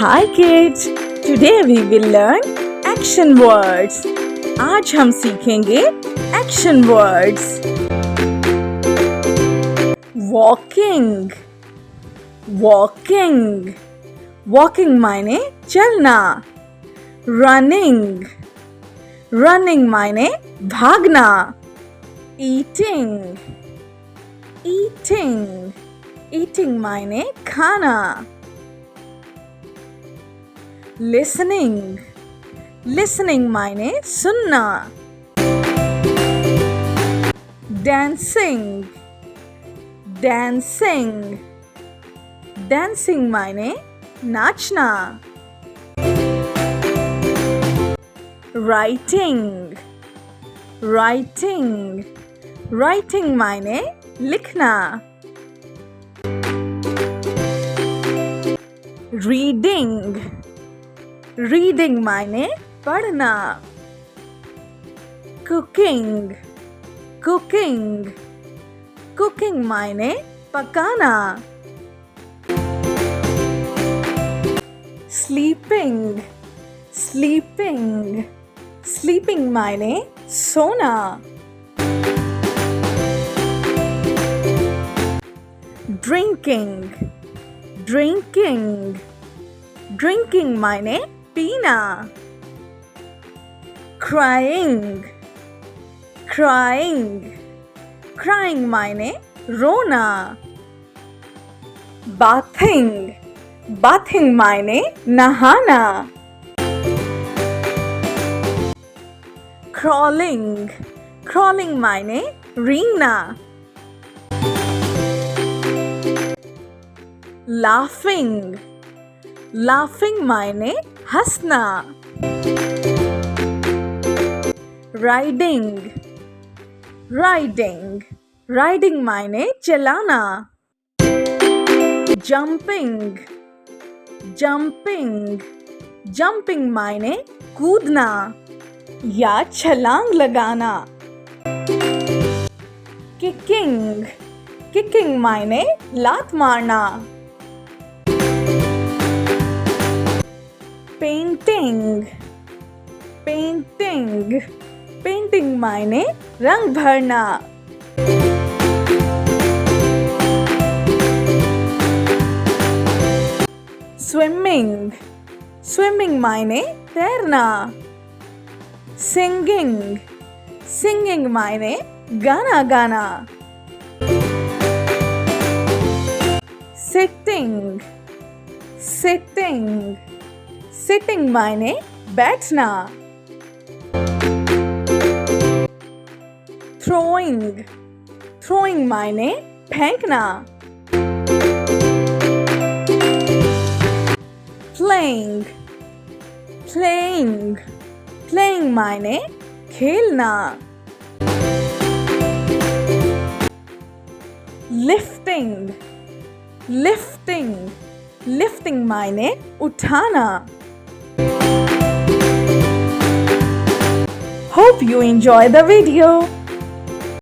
Hi kids, today we will learn action words. आज हम सीखेंगे action words. Walking, walking, walking मायने चलना. Running, running मायने भागना. Eating, eating, eating मायने खाना. Listening, listening मायने सुनना. Dancing, dancing, dancing मायने नाचना. Writing, writing, writing मायने लिखना. Reading, reading मायने पढ़ना. Cooking, cooking, cooking मायने पकाना. Sleeping, sleeping, sleeping मायने सोना. Drinking, drinking, drinking मायने पीना. Crying, crying, crying मायने रोना. Bathing, bathing मायने नहाना. Crawling, crawling मायने रेंगना. Laughing, laughing मायने हंसना. Riding, riding, riding मायने चलाना. Jumping, jumping, jumping मायने कूदना या छलांग लगाना. Kicking, kicking मायने लात मारना. Painting, painting, painting मायने रंग भरना. Swimming, swimming मायने तैरना. Singing, singing मायने गाना गाना. Sitting, sitting, sitting मायने बैठना. Throwing, throwing मायने फेंकना. Playing, playing, playing मायने खेलना. Lifting, lifting, lifting मायने उठाना. Hope you enjoy the video.